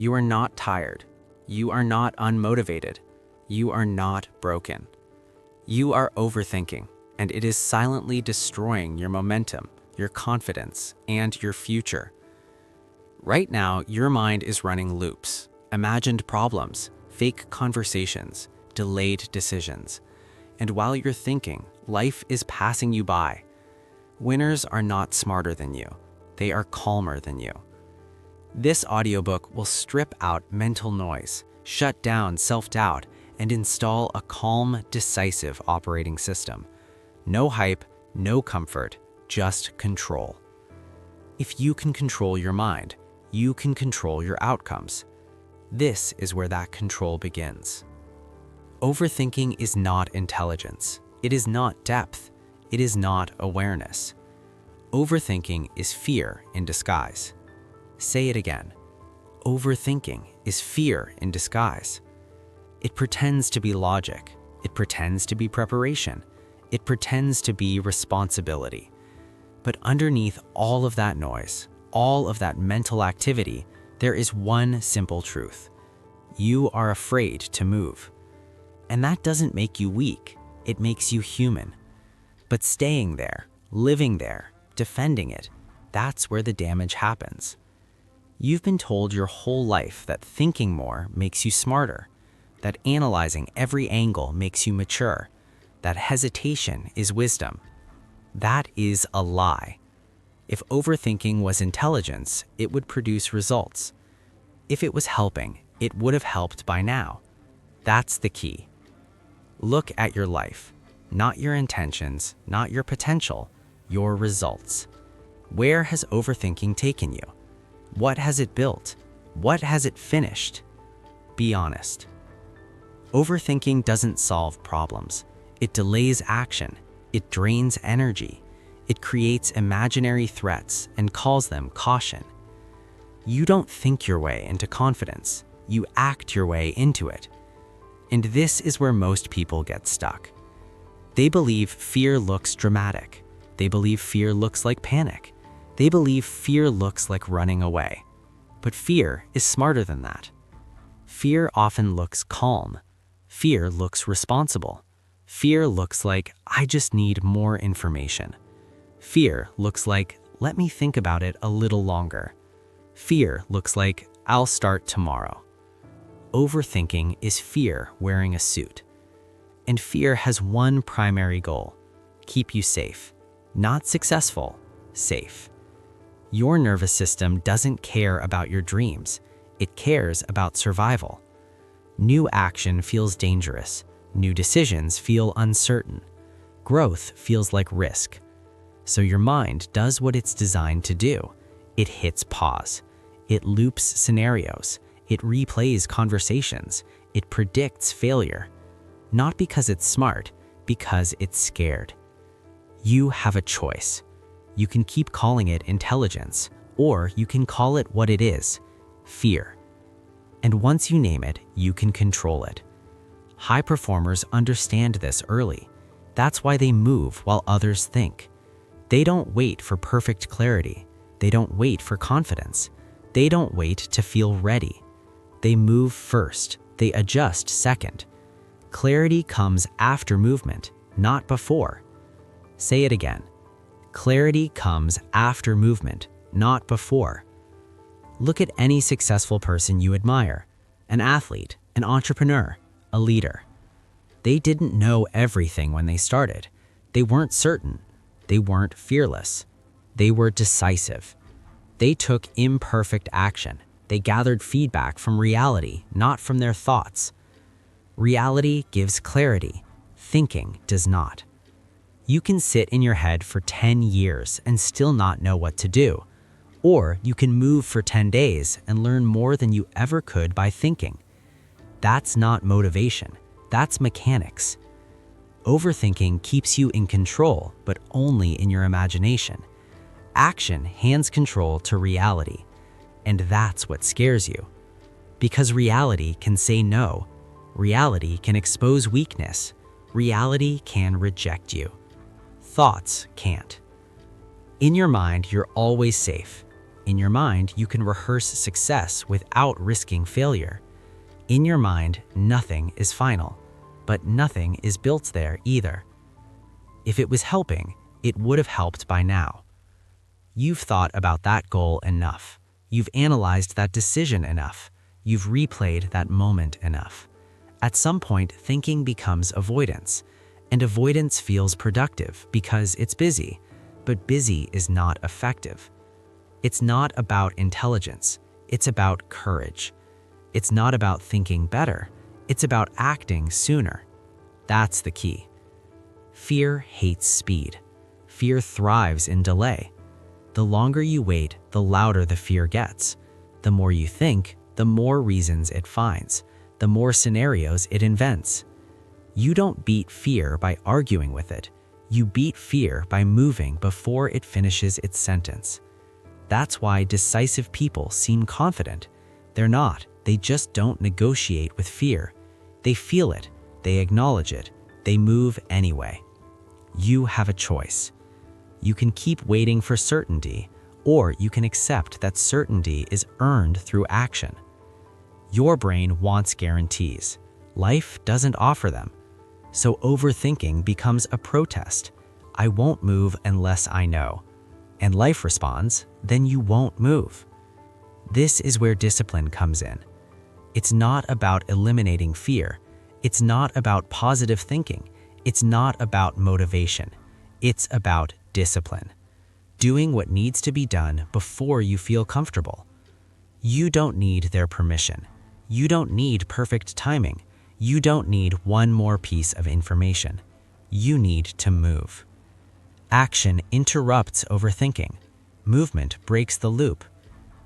You are not tired. You are not unmotivated. You are not broken. You are overthinking, and it is silently destroying your momentum, your confidence, and your future. Right now, your mind is running loops, imagined problems, fake conversations, delayed decisions. And while you're thinking, life is passing you by. Winners are not smarter than you. They are calmer than you. This audiobook will strip out mental noise, shut down self-doubt, and install a calm, decisive operating system. No hype, no comfort, just control. If you can control your mind, you can control your outcomes. This is where that control begins. Overthinking is not intelligence. It is not depth. It is not awareness. Overthinking is fear in disguise. Say it again. Overthinking is fear in disguise. It pretends to be logic. It pretends to be preparation. It pretends to be responsibility. But underneath all of that noise, all of that mental activity, there is one simple truth. You are afraid to move. And that doesn't make you weak. It makes you human. But staying there, living there, defending it, that's where the damage happens. You've been told your whole life that thinking more makes you smarter, that analyzing every angle makes you mature, that hesitation is wisdom. That is a lie. If overthinking was intelligence, it would produce results. If it was helping, it would have helped by now. That's the key. Look at your life, not your intentions, not your potential, your results. Where has overthinking taken you? What has it built? What has it finished? Be honest. Overthinking doesn't solve problems. It delays action. It drains energy. It creates imaginary threats and calls them caution. You don't think your way into confidence. You act your way into it. And this is where most people get stuck. They believe fear looks dramatic. They believe fear looks like panic. They believe fear looks like running away. But fear is smarter than that. Fear often looks calm. Fear looks responsible. Fear looks like, I just need more information. Fear looks like, let me think about it a little longer. Fear looks like, I'll start tomorrow. Overthinking is fear wearing a suit. And fear has one primary goal: keep you safe. Not successful, safe. Your nervous system doesn't care about your dreams. It cares about survival. New action feels dangerous. New decisions feel uncertain. Growth feels like risk. So your mind does what it's designed to do. It hits pause. It loops scenarios. It replays conversations. It predicts failure. Not because it's smart, because it's scared. You have a choice. You can keep calling it intelligence, or you can call it what it is: fear. And once you name it, you can control it. High performers understand this early. That's why they move while others think. They don't wait for perfect clarity. They don't wait for confidence. They don't wait to feel ready. They move first. They adjust second. Clarity comes after movement, not before. Say it again. Clarity comes after movement, not before. Look at any successful person you admire: an athlete, an entrepreneur, a leader. They didn't know everything when they started. They weren't certain. They weren't fearless. They were decisive. They took imperfect action. They gathered feedback from reality, not from their thoughts. Reality gives clarity. Thinking does not. You can sit in your head for 10 years and still not know what to do. Or you can move for 10 days and learn more than you ever could by thinking. That's not motivation. That's mechanics. Overthinking keeps you in control, but only in your imagination. Action hands control to reality. And that's what scares you. Because reality can say no. Reality can expose weakness. Reality can reject you. Thoughts can't. In your mind, you're always safe. In your mind, you can rehearse success without risking failure. In your mind, nothing is final, but nothing is built there either. If it was helping, it would have helped by now. You've thought about that goal enough. You've analyzed that decision enough. You've replayed that moment enough. At some point, thinking becomes avoidance, and avoidance feels productive because it's busy, but busy is not effective. It's not about intelligence, it's about courage. It's not about thinking better, it's about acting sooner. That's the key. Fear hates speed. Fear thrives in delay. The longer you wait, the louder the fear gets. The more you think, the more reasons it finds, the more scenarios it invents. You don't beat fear by arguing with it. You beat fear by moving before it finishes its sentence. That's why decisive people seem confident. They're not. They just don't negotiate with fear. They feel it. They acknowledge it. They move anyway. You have a choice. You can keep waiting for certainty, or you can accept that certainty is earned through action. Your brain wants guarantees. Life doesn't offer them. So overthinking becomes a protest. I won't move unless I know. And life responds, then you won't move. This is where discipline comes in. It's not about eliminating fear. It's not about positive thinking. It's not about motivation. It's about discipline. Doing what needs to be done before you feel comfortable. You don't need their permission. You don't need perfect timing. You don't need one more piece of information. You need to move. Action interrupts overthinking. Movement breaks the loop.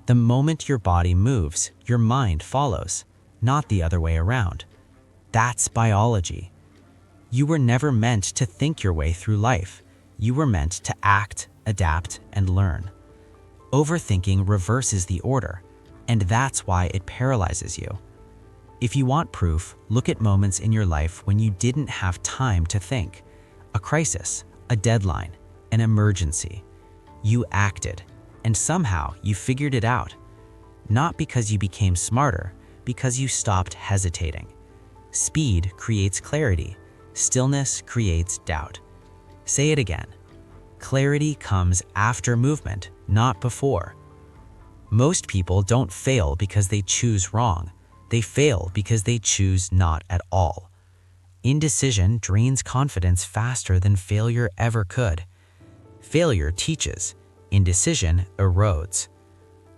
The moment your body moves, your mind follows, not the other way around. That's biology. You were never meant to think your way through life. You were meant to act, adapt, and learn. Overthinking reverses the order, and that's why it paralyzes you. If you want proof, look at moments in your life when you didn't have time to think. A crisis, a deadline, an emergency. You acted, and somehow you figured it out. Not because you became smarter, because you stopped hesitating. Speed creates clarity. Stillness creates doubt. Say it again. Clarity comes after movement, not before. Most people don't fail because they choose wrong. They fail because they choose not at all. Indecision drains confidence faster than failure ever could. Failure teaches. Indecision erodes.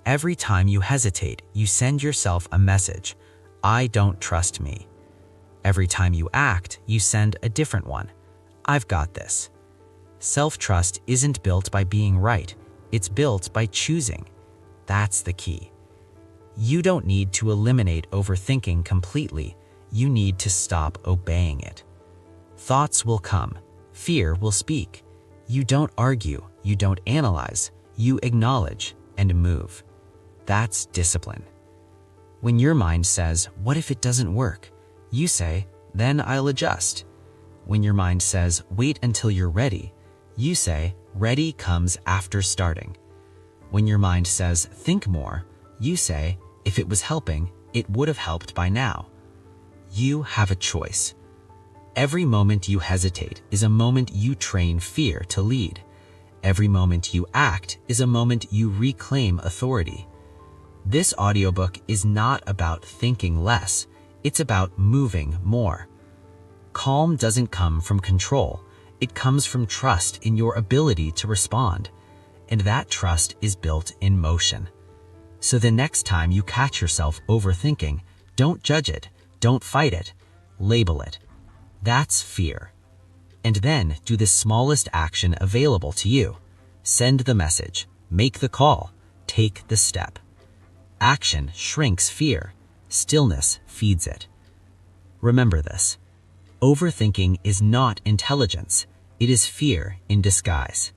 Every time you hesitate, you send yourself a message. I don't trust me. Every time you act, you send a different one. I've got this. Self-trust isn't built by being right. It's built by choosing. That's the key. You don't need to eliminate overthinking completely. You need to stop obeying it. Thoughts will come. Fear will speak. You don't argue. You don't analyze. You acknowledge and move. That's discipline. When your mind says, what if it doesn't work? You say, then I'll adjust. When your mind says, wait until you're ready, you say, ready comes after starting. When your mind says, think more, you say, if it was helping, it would have helped by now. You have a choice. Every moment you hesitate is a moment you train fear to lead. Every moment you act is a moment you reclaim authority. This audiobook is not about thinking less, it's about moving more. Calm doesn't come from control, it comes from trust in your ability to respond. And that trust is built in motion. So the next time you catch yourself overthinking, don't judge it, don't fight it, label it. That's fear. And then do the smallest action available to you. Send the message, make the call, take the step. Action shrinks fear. Stillness feeds it. Remember this. Overthinking is not intelligence. It is fear in disguise.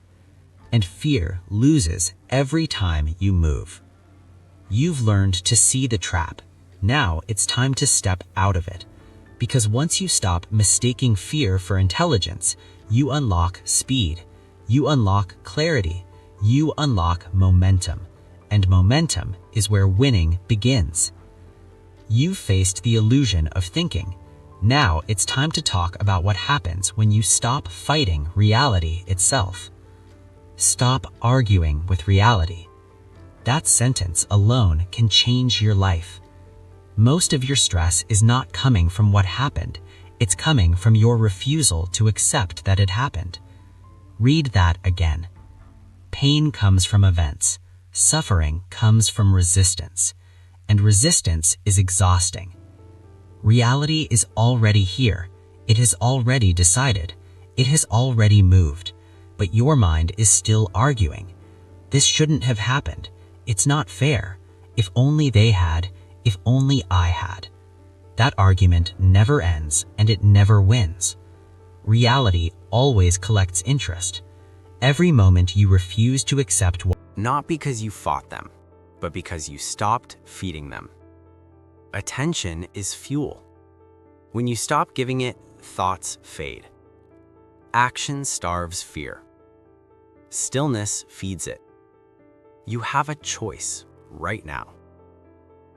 And fear loses every time you move. You've learned to see the trap. Now it's time to step out of it. Because once you stop mistaking fear for intelligence, you unlock speed. You unlock clarity. You unlock momentum. And momentum is where winning begins. You've faced the illusion of thinking. Now it's time to talk about what happens when you stop fighting reality itself. Stop arguing with reality. That sentence alone can change your life. Most of your stress is not coming from what happened. It's coming from your refusal to accept that it happened. Read that again. Pain comes from events. Suffering comes from resistance. And resistance is exhausting. Reality is already here. It has already decided. It has already moved. But your mind is still arguing. This shouldn't have happened. It's not fair. If only they had. If only I had. That argument never ends and it never wins. Reality always collects interest. Every moment you refuse to accept Not because you fought them, but because you stopped feeding them. Attention is fuel. When you stop giving it, thoughts fade. Action starves fear. Stillness feeds it. You have a choice right now.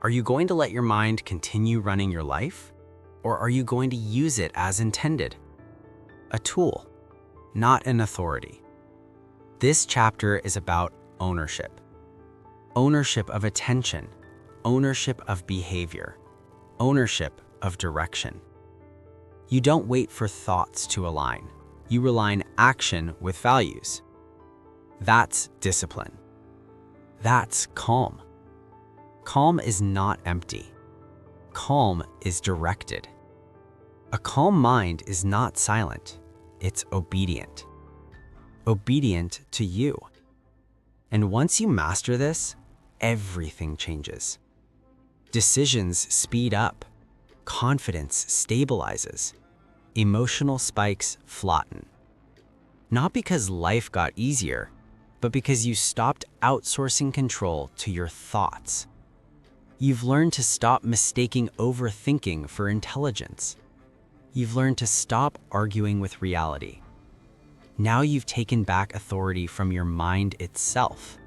Are you going to let your mind continue running your life? Or are you going to use it as intended? A tool, not an authority. This chapter is about ownership. Ownership of attention, ownership of behavior, ownership of direction. You don't wait for thoughts to align. You align action with values. That's discipline. That's calm. Calm is not empty. Calm is directed. A calm mind is not silent. It's obedient. Obedient to you. And once you master this, everything changes. Decisions speed up. Confidence stabilizes. Emotional spikes flatten. Not because life got easier, but because you stopped outsourcing control to your thoughts. You've learned to stop mistaking overthinking for intelligence. You've learned to stop arguing with reality. Now you've taken back authority from your mind itself.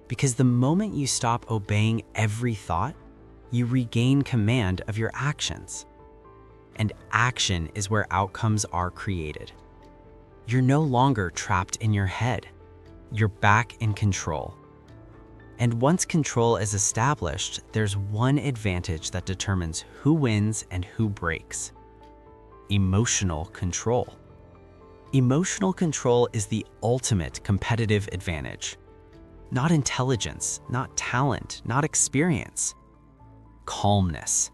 Because the moment you stop obeying every thought, you regain command of your actions. And action is where outcomes are created. You're no longer trapped in your head. You're back in control. And once control is established, there's one advantage that determines who wins and who breaks. Emotional control. Emotional control is the ultimate competitive advantage. Not intelligence, not talent, not experience. Calmness.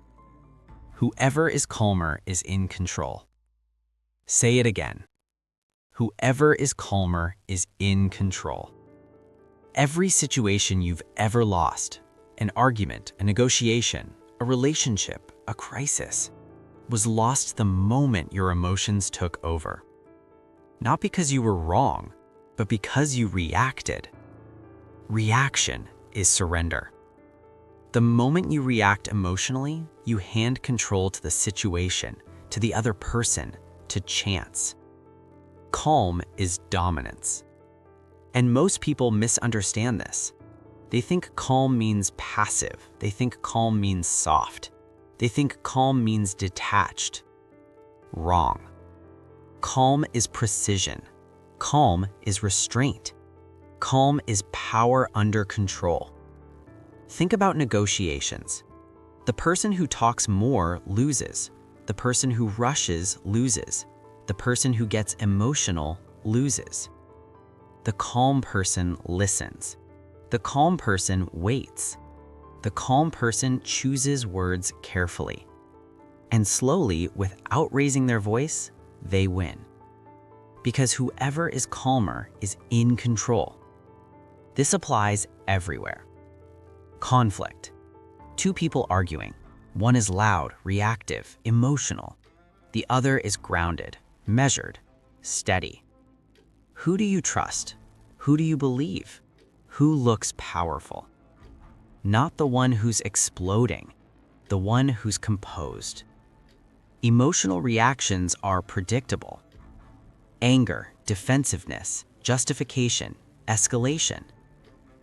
Whoever is calmer is in control. Say it again. Whoever is calmer is in control. Every situation you've ever lost, an argument, a negotiation, a relationship, a crisis, was lost the moment your emotions took over. Not because you were wrong, but because you reacted. Reaction is surrender. The moment you react emotionally, you hand control to the situation, to the other person, to chance. Calm is dominance. And most people misunderstand this. They think calm means passive. They think calm means soft. They think calm means detached. Wrong. Calm is precision. Calm is restraint. Calm is power under control. Think about negotiations. The person who talks more loses. The person who rushes loses. The person who gets emotional loses. The calm person listens. The calm person waits. The calm person chooses words carefully. And slowly, without raising their voice, they win. Because whoever is calmer is in control. This applies everywhere. Conflict. Two people arguing. One is loud, reactive, emotional. The other is grounded, measured, steady. Who do you trust? Who do you believe? Who looks powerful? Not the one who's exploding, the one who's composed. Emotional reactions are predictable. Anger, defensiveness, justification, escalation.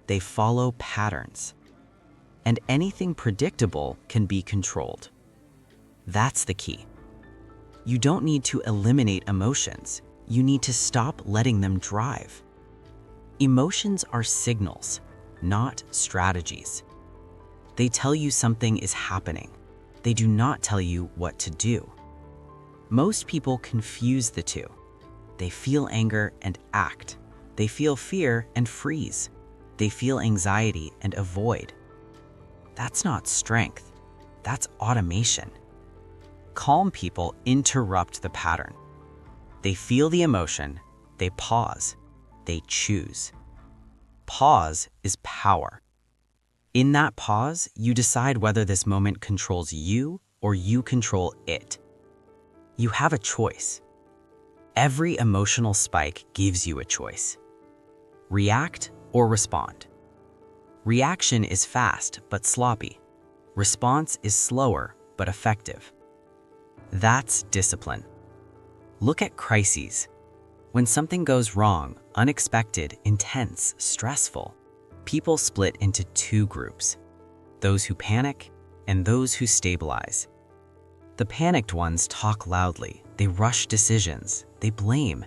they follow patterns. And anything predictable can be controlled. That's the key. You don't need to eliminate emotions. You need to stop letting them drive. Emotions are signals, not strategies. They tell you something is happening. They do not tell you what to do. Most people confuse the two. They feel anger and act. They feel fear and freeze. They feel anxiety and avoid. That's not strength. That's automation. Calm people interrupt the pattern. They feel the emotion, they pause, they choose. Pause is power. In that pause, you decide whether this moment controls you or you control it. You have a choice. Every emotional spike gives you a choice. React or respond. Reaction is fast but sloppy. Response is slower but effective. That's discipline. Look at crises. When something goes wrong, unexpected, intense, stressful, people split into two groups: those who panic and those who stabilize. The panicked ones talk loudly, they rush decisions, they blame,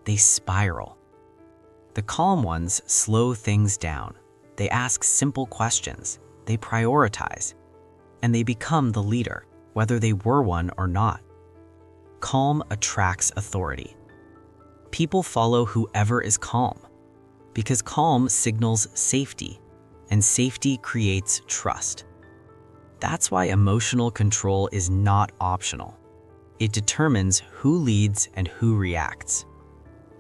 they spiral. The calm ones slow things down, they ask simple questions, they prioritize, and they become the leader, whether they were one or not. Calm attracts authority. People follow whoever is calm, because calm signals safety, and safety creates trust. That's why emotional control is not optional. It determines who leads and who reacts,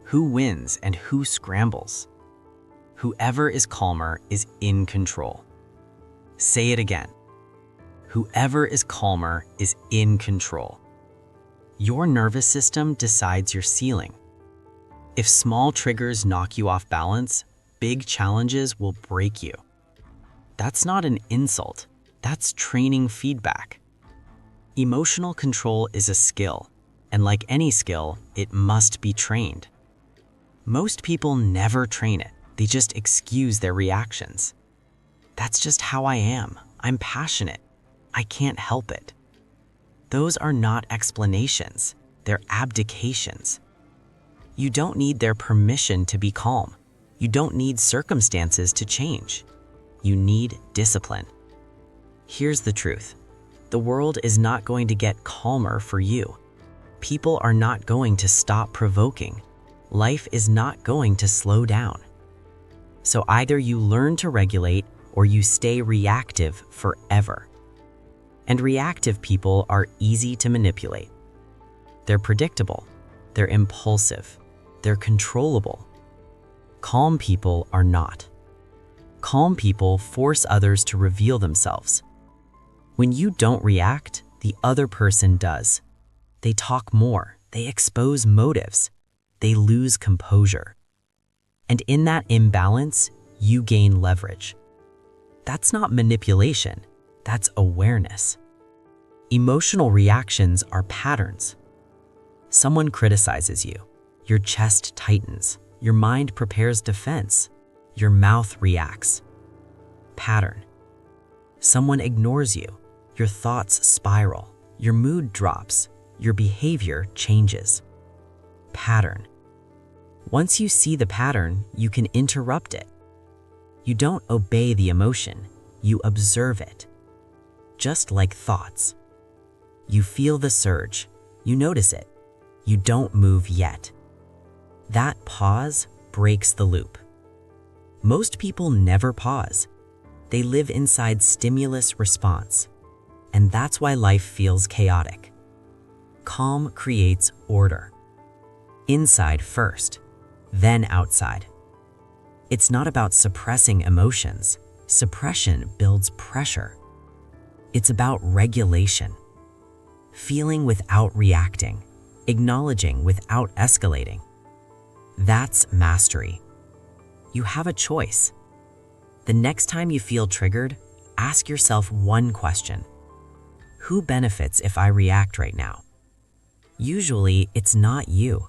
who wins and who scrambles. Whoever is calmer is in control. Say it again. Whoever is calmer is in control. Your nervous system decides your ceiling. If small triggers knock you off balance, big challenges will break you. That's not an insult. That's training feedback. Emotional control is a skill, and like any skill, it must be trained. Most people never train it. They just excuse their reactions. That's just how I am. I'm passionate. I can't help it. Those are not explanations. They're abdications. You don't need their permission to be calm. You don't need circumstances to change. You need discipline. Here's the truth. The world is not going to get calmer for you. People are not going to stop provoking. Life is not going to slow down. So either you learn to regulate or you stay reactive forever. And reactive people are easy to manipulate. They're predictable. They're impulsive. They're controllable. Calm people are not. Calm people force others to reveal themselves. When you don't react, the other person does. They talk more. They expose motives. They lose composure. And in that imbalance, you gain leverage. That's not manipulation. That's awareness. Emotional reactions are patterns. Someone criticizes you. Your chest tightens. Your mind prepares defense. Your mouth reacts. Pattern. Someone ignores you. Your thoughts spiral. Your mood drops. Your behavior changes. Pattern. Once you see the pattern, you can interrupt it. You don't obey the emotion. You observe it. Just like thoughts. You feel the surge. You notice it. You don't move yet. That pause breaks the loop. Most people never pause. They live inside stimulus response. And that's why life feels chaotic. Calm creates order. Inside first, then outside. It's not about suppressing emotions. Suppression builds pressure. It's about regulation. Feeling without reacting. Acknowledging without escalating. That's mastery. You have a choice. The next time you feel triggered, ask yourself one question. Who benefits if I react right now? Usually, it's not you.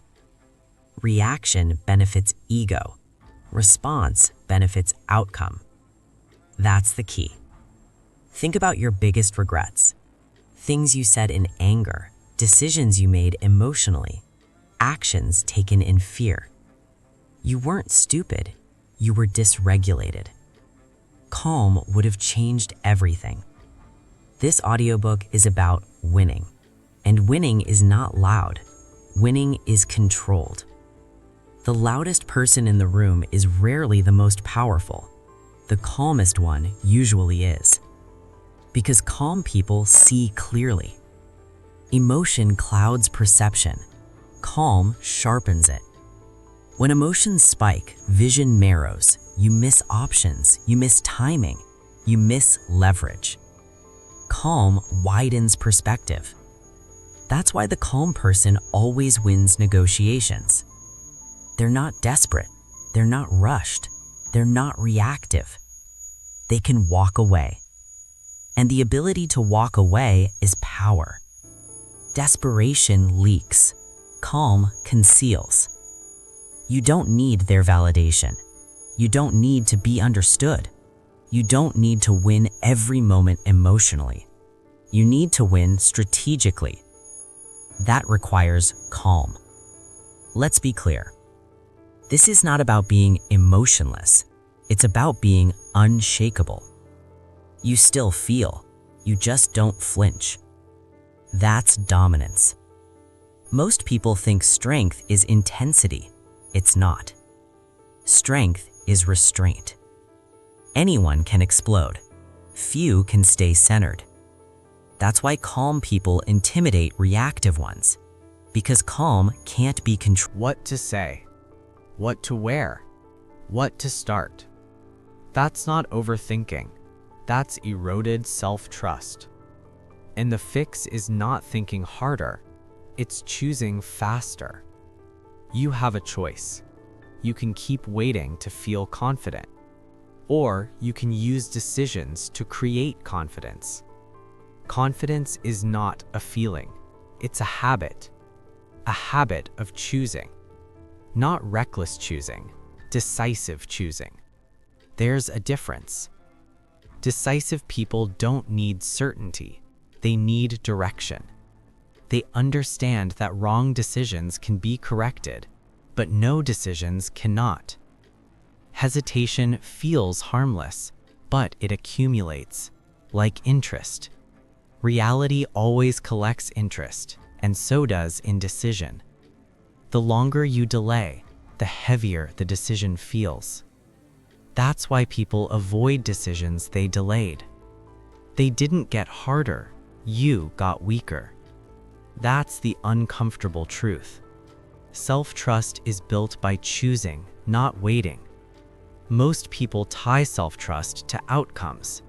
Reaction benefits ego. Response benefits outcome. That's the key. Think about your biggest regrets. Things you said in anger, decisions you made emotionally, actions taken in fear. You weren't stupid, you were dysregulated. Calm would have changed everything. This audiobook is about winning. And winning is not loud. Winning is controlled. The loudest person in the room is rarely the most powerful. The calmest one usually is. Because calm people see clearly. Emotion clouds perception. Calm sharpens it. When emotions spike, vision narrows. You miss options, you miss timing, you miss leverage. Calm widens perspective. That's why the calm person always wins negotiations. They're not desperate, they're not rushed, they're not reactive. They can walk away. And the ability to walk away is power. Desperation leaks. Calm conceals. You don't need their validation. You don't need to be understood. You don't need to win every moment emotionally. You need to win strategically. That requires calm. Let's be clear. This is not about being emotionless. It's about being unshakable. You still feel, you just don't flinch. That's dominance. Most people think strength is intensity. It's not. Strength is restraint. Anyone can explode. Few can stay centered. That's why calm people intimidate reactive ones. Because calm can't be controlled. What to say, what to wear, what to start. That's not overthinking. That's eroded self-trust. And the fix is not thinking harder. It's choosing faster. You have a choice. You can keep waiting to feel confident, or you can use decisions to create confidence. Confidence is not a feeling. It's a habit of choosing. Not reckless choosing, decisive choosing. There's a difference. Decisive people don't need certainty. They need direction. They understand that wrong decisions can be corrected, but no decisions cannot. Hesitation feels harmless, but it accumulates, like interest. Reality always collects interest, and so does indecision. The longer you delay, the heavier the decision feels. That's why people avoid decisions they delayed. They didn't get harder, you got weaker. That's the uncomfortable truth. Self-trust is built by choosing, not waiting. Most people tie self-trust to outcomes.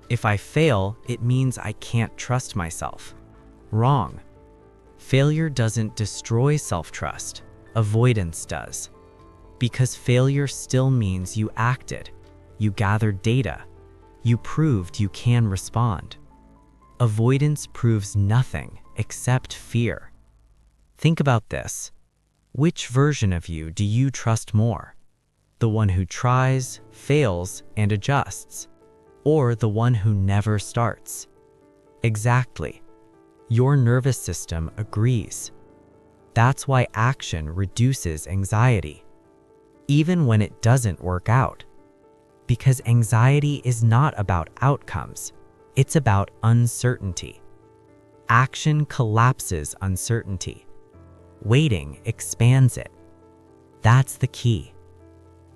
If I fail, it means I can't trust myself. Wrong. Failure doesn't destroy self-trust. Avoidance does. Because failure still means you acted. You gathered data. You proved you can respond. Avoidance proves nothing except fear. Think about this. Which version of you do you trust more? The one who tries, fails, and adjusts, or the one who never starts? Exactly. Your nervous system agrees. That's why action reduces anxiety, even when it doesn't work out. Because anxiety is not about outcomes, it's about uncertainty. Action collapses uncertainty. Waiting expands it. That's the key.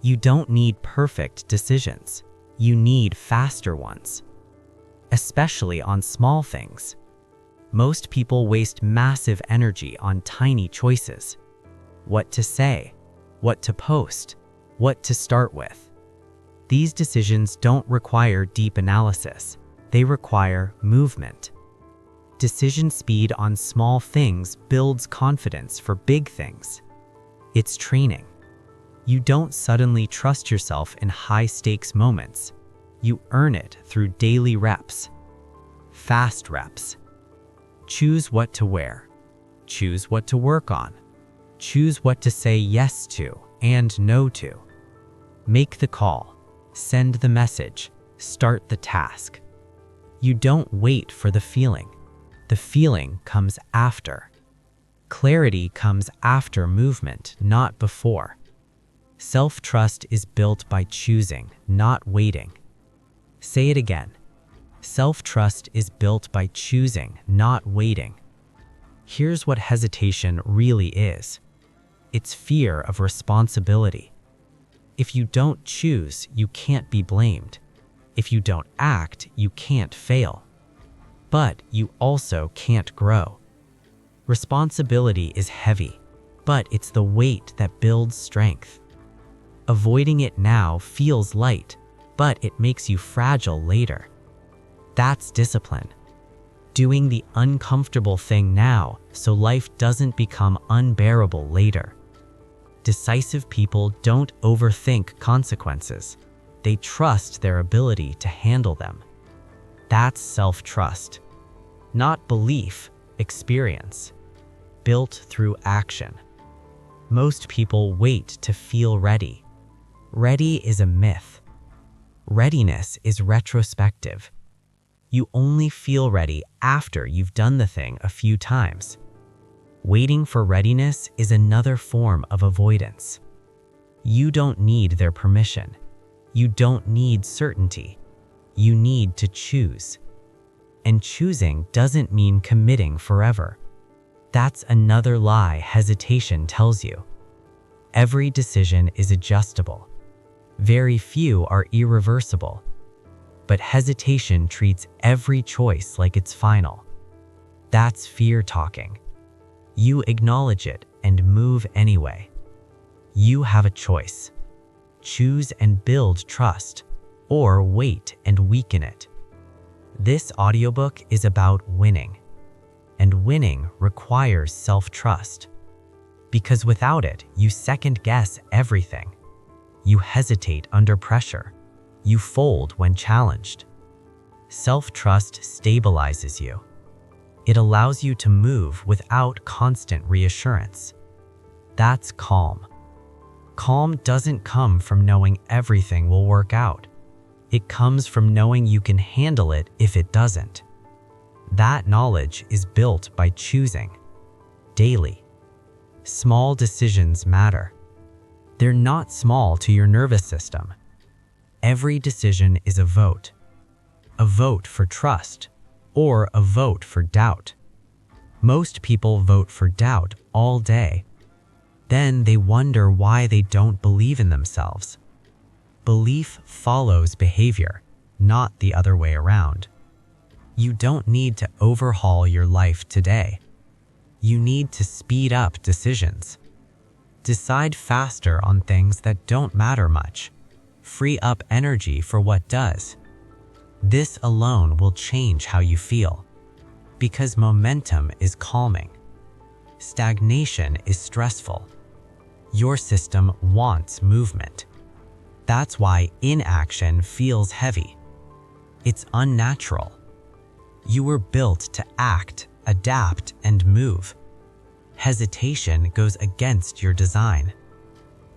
You don't need perfect decisions. You need faster ones. Especially on small things. Most people waste massive energy on tiny choices. What to say, what to post, what to start with. These decisions don't require deep analysis. They require movement. Decision speed on small things builds confidence for big things. It's training. You don't suddenly trust yourself in high-stakes moments. You earn it through daily reps. Fast reps. Choose what to wear. Choose what to work on. Choose what to say yes to and no to. Make the call, send the message, start the task. You don't wait for the feeling. The feeling comes after. Clarity comes after movement, not before. Self-trust is built by choosing, not waiting. Say it again. Self-trust is built by choosing, not waiting. Here's what hesitation really is. It's fear of responsibility. If you don't choose, you can't be blamed. If you don't act, you can't fail. But you also can't grow. Responsibility is heavy, but it's the weight that builds strength. Avoiding it now feels light, but it makes you fragile later. That's discipline. Doing the uncomfortable thing now so life doesn't become unbearable later. Decisive people don't overthink consequences. They trust their ability to handle them. That's self-trust. Not belief, experience. Built through action. Most people wait to feel ready. Ready is a myth. Readiness is retrospective. You only feel ready after you've done the thing a few times. Waiting for readiness is another form of avoidance. You don't need their permission. You don't need certainty. You need to choose. And choosing doesn't mean committing forever. That's another lie hesitation tells you. Every decision is adjustable. Very few are irreversible. But hesitation treats every choice like it's final. That's fear talking. You acknowledge it and move anyway. You have a choice. Choose and build trust, or wait and weaken it. This audiobook is about winning. And winning requires self-trust. Because without it, you second-guess everything. You hesitate under pressure. You fold when challenged. Self-trust stabilizes you. It allows you to move without constant reassurance. That's calm. Calm doesn't come from knowing everything will work out. It comes from knowing you can handle it if it doesn't. That knowledge is built by choosing. Daily. Small decisions matter. They're not small to your nervous system. Every decision is a vote. A vote for trust, or a vote for doubt. Most people vote for doubt all day. Then they wonder why they don't believe in themselves. Belief follows behavior, not the other way around. You don't need to overhaul your life today. You need to speed up decisions. Decide faster on things that don't matter much. Free up energy for what does. This alone will change how you feel. Because momentum is calming. Stagnation is stressful. Your system wants movement. That's why inaction feels heavy. It's unnatural. You were built to act, adapt, and move. Hesitation goes against your design.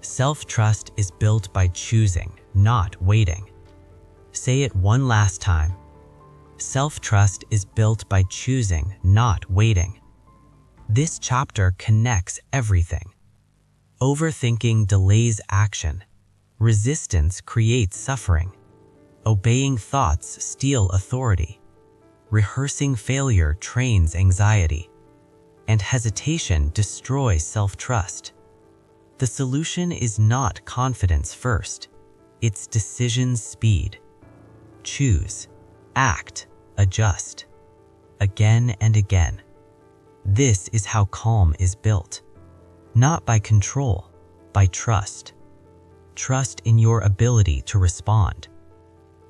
Self-trust is built by choosing, not waiting. Say it one last time. Self-trust is built by choosing, not waiting. This chapter connects everything. Overthinking delays action. Resistance creates suffering. Obeying thoughts steal authority. Rehearsing failure trains anxiety. And hesitation destroys self-trust. The solution is not confidence first. It's decision speed. Choose, act, adjust. Again and again. This is how calm is built. Not by control, by trust. Trust in your ability to respond.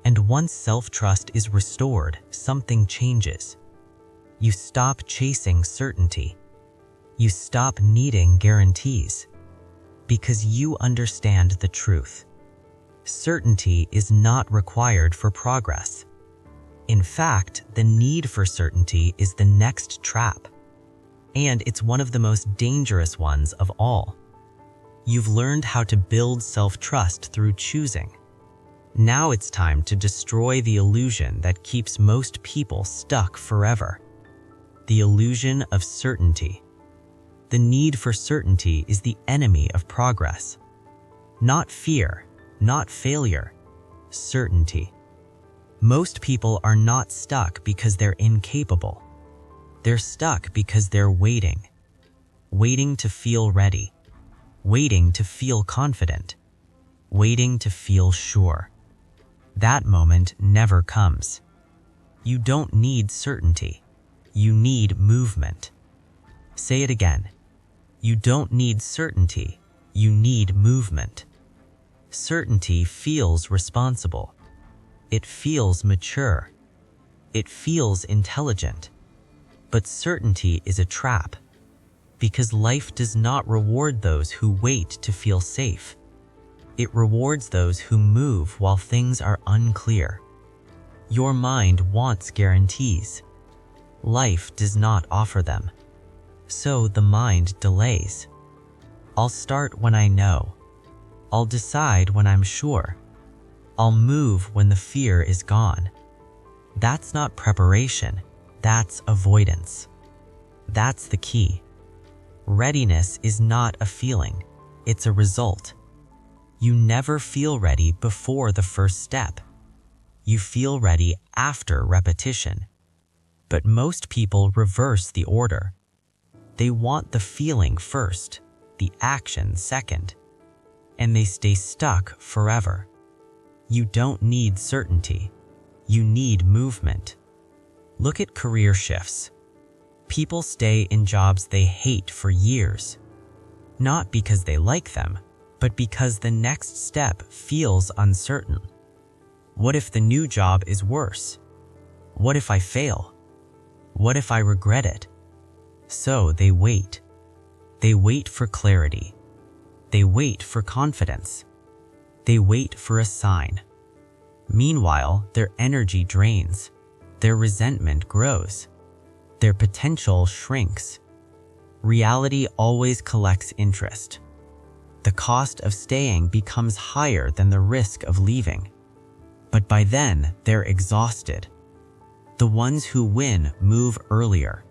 And once self-trust is restored, something changes. You stop chasing certainty. You stop needing guarantees. Because you understand the truth. Certainty is not required for progress. In fact, the need for certainty is the next trap. And it's one of the most dangerous ones of all. You've learned how to build self-trust through choosing. Now it's time to destroy the illusion that keeps most people stuck forever. The illusion of certainty. The need for certainty is the enemy of progress. Not fear, not failure, certainty. Most people are not stuck because they're incapable. They're stuck because they're waiting. Waiting to feel ready. Waiting to feel confident. Waiting to feel sure. That moment never comes. You don't need certainty. You need movement. Say it again. You don't need certainty. You need movement. Certainty feels responsible. It feels mature. It feels intelligent. But certainty is a trap, because life does not reward those who wait to feel safe. It rewards those who move while things are unclear. Your mind wants guarantees. Life does not offer them. So the mind delays. I'll start when I know. I'll decide when I'm sure. I'll move when the fear is gone. That's not preparation. That's avoidance. That's the key. Readiness is not a feeling. It's a result. You never feel ready before the first step. You feel ready after repetition. But most people reverse the order. They want the feeling first, the action second, and they stay stuck forever. You don't need certainty. You need movement. Look at career shifts. People stay in jobs they hate for years, not because they like them, but because the next step feels uncertain. What if the new job is worse? What if I fail? What if I regret it? So they wait. They wait for clarity. They wait for confidence. They wait for a sign. Meanwhile, their energy drains. Their resentment grows. Their potential shrinks. Reality always collects interest. The cost of staying becomes higher than the risk of leaving. But by then, they're exhausted. The ones who win move earlier.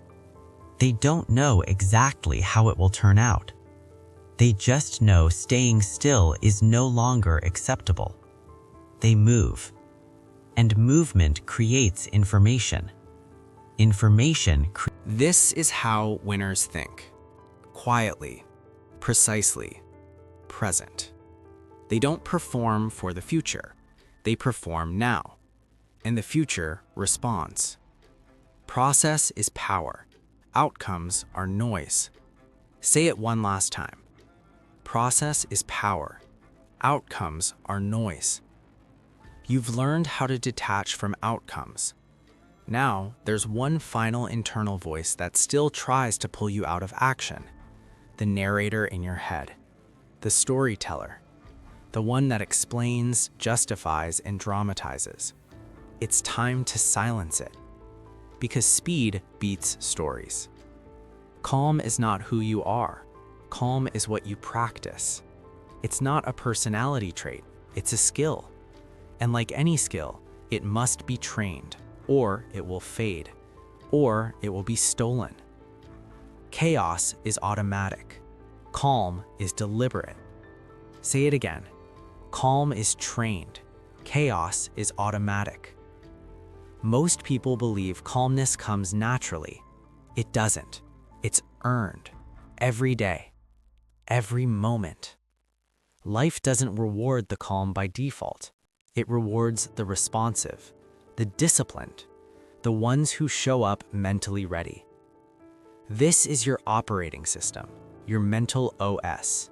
They don't know exactly how it will turn out. They just know staying still is no longer acceptable. They move. And movement creates information. This is how winners think. Quietly, precisely, present. They don't perform for the future. They perform now. And the future responds. Process is power. Outcomes are noise. Say it one last time. Process is power. Outcomes are noise. You've learned how to detach from outcomes. Now, there's one final internal voice that still tries to pull you out of action. The narrator in your head. The storyteller. The one that explains, justifies, and dramatizes. It's time to silence it. Because speed beats stories. Calm is not who you are. Calm is what you practice. It's not a personality trait. It's a skill. And like any skill, it must be trained, or it will fade, or it will be stolen. Chaos is automatic. Calm is deliberate. Say it again. Calm is trained. Chaos is automatic. Most people believe calmness comes naturally. It doesn't. It's earned. Every day. Every moment. Life doesn't reward the calm by default. It rewards the responsive, the disciplined, the ones who show up mentally ready. This is your operating system, your mental OS.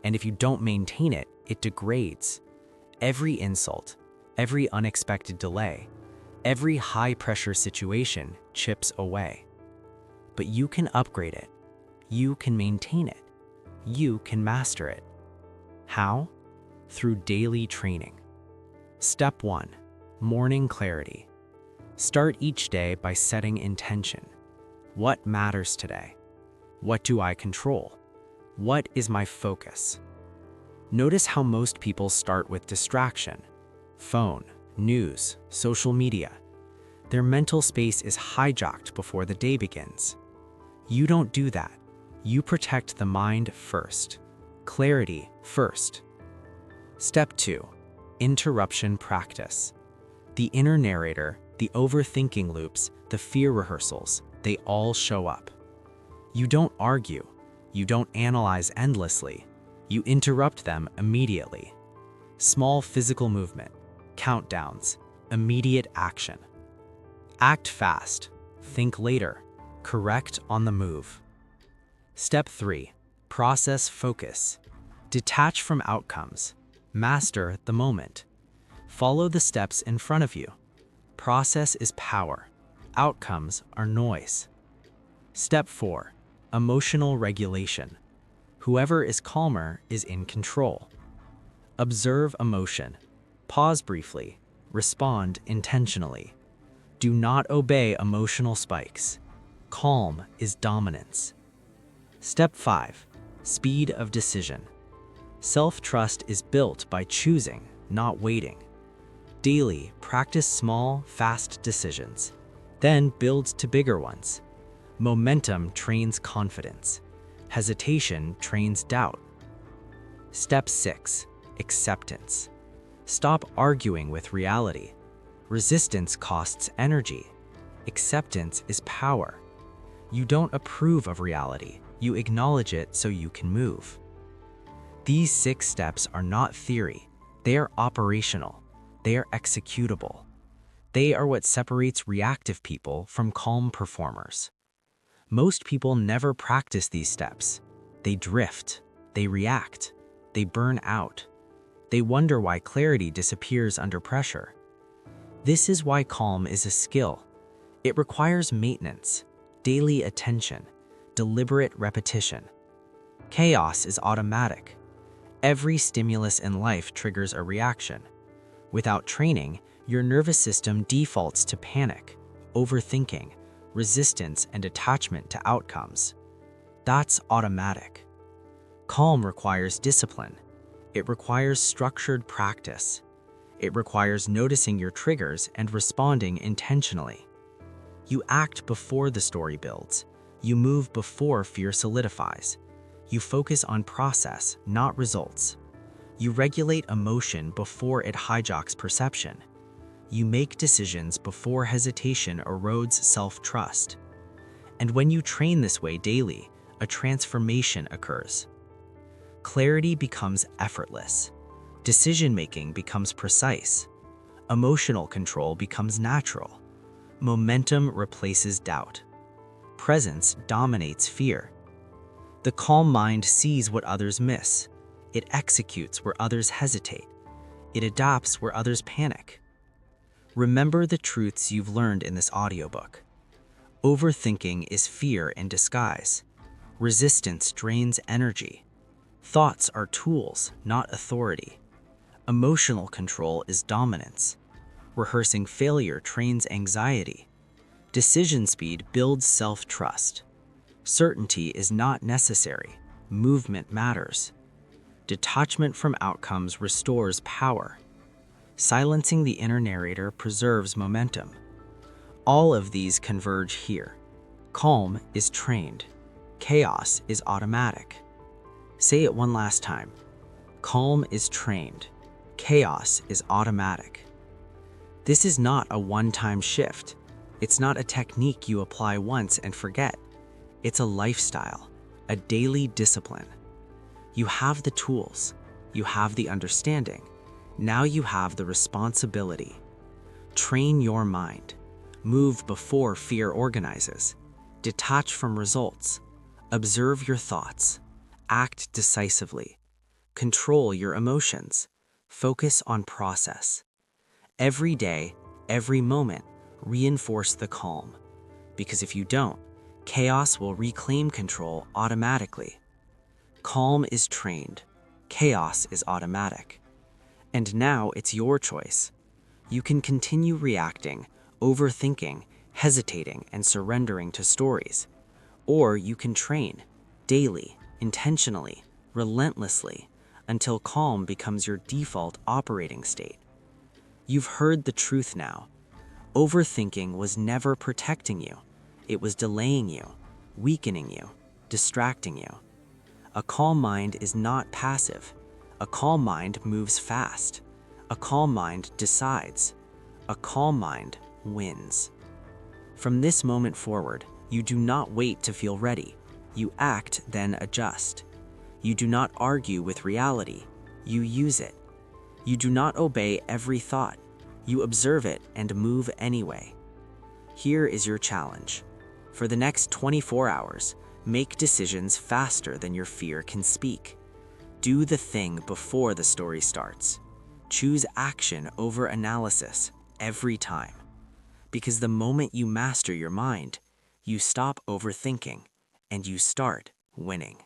And if you don't maintain it, it degrades. Every insult, every unexpected delay, every high-pressure situation chips away. But you can upgrade it. You can maintain it. You can master it. How? Through daily training. Step 1. Morning clarity. Start each day by setting intention. What matters today? What do I control? What is my focus? Notice how most people start with distraction: phone, news, social media. Their mental space is hijacked before the day begins. You don't do that. You protect the mind first. Clarity first. Step 2. Interruption practice. The inner narrator, the overthinking loops, the fear rehearsals, they all show up. You don't argue. You don't analyze endlessly. You interrupt them immediately. Small physical movement, countdowns, immediate action. Act fast, think later, correct on the move. Step 3. Process focus. Detach from outcomes. Master the moment. Follow the steps in front of you. Process is power. Outcomes are noise. Step 4. Emotional regulation. Whoever is calmer is in control. Observe emotion. Pause briefly. Respond intentionally. Do not obey emotional spikes. Calm is dominance. Step 5. Speed of decision. Self-trust is built by choosing, not waiting. Daily, practice small, fast decisions. Then build to bigger ones. Momentum trains confidence. Hesitation trains doubt. Step 6. Acceptance. Stop arguing with reality. Resistance costs energy. Acceptance is power. You don't approve of reality. You acknowledge it so you can move. These 6 steps are not theory. They are operational. They are executable. They are what separates reactive people from calm performers. Most people never practice these steps. They drift. They react. They burn out. They wonder why clarity disappears under pressure. This is why calm is a skill. It requires maintenance, daily attention, deliberate repetition. Chaos is automatic. Every stimulus in life triggers a reaction. Without training, your nervous system defaults to panic, overthinking, resistance, and attachment to outcomes. That's automatic. Calm requires discipline. It requires structured practice. It requires noticing your triggers and responding intentionally. You act before the story builds. You move before fear solidifies. You focus on process, not results. You regulate emotion before it hijacks perception. You make decisions before hesitation erodes self-trust. And when you train this way daily, a transformation occurs. Clarity becomes effortless. Decision-making becomes precise. Emotional control becomes natural. Momentum replaces doubt. Presence dominates fear. The calm mind sees what others miss. It executes where others hesitate. It adapts where others panic. Remember the truths you've learned in this audiobook. Overthinking is fear in disguise. Resistance drains energy. Thoughts are tools, not authority. Emotional control is dominance. Rehearsing failure trains anxiety. Decision speed builds self-trust. Certainty is not necessary. Movement matters. Detachment from outcomes restores power. Silencing the inner narrator preserves momentum. All of these converge here. Calm is trained. Chaos is automatic. Say it one last time. Calm is trained. Chaos is automatic. This is not a one-time shift. It's not a technique you apply once and forget. It's a lifestyle, a daily discipline. You have the tools. You have the understanding. Now you have the responsibility. Train your mind. Move before fear organizes. Detach from results. Observe your thoughts. Act decisively. Control your emotions. Focus on process. Every day, every moment, reinforce the calm. Because if you don't, chaos will reclaim control automatically. Calm is trained. Chaos is automatic. And now it's your choice. You can continue reacting, overthinking, hesitating, and surrendering to stories. Or you can train, daily, intentionally, relentlessly, until calm becomes your default operating state. You've heard the truth now. Overthinking was never protecting you. It was delaying you, weakening you, distracting you. A calm mind is not passive. A calm mind moves fast. A calm mind decides. A calm mind wins. From this moment forward, you do not wait to feel ready. You act, then adjust. You do not argue with reality. You use it. You do not obey every thought. You observe it and move anyway. Here is your challenge. For the next 24 hours, make decisions faster than your fear can speak. Do the thing before the story starts. Choose action over analysis every time. Because the moment you master your mind, you stop overthinking and you start winning.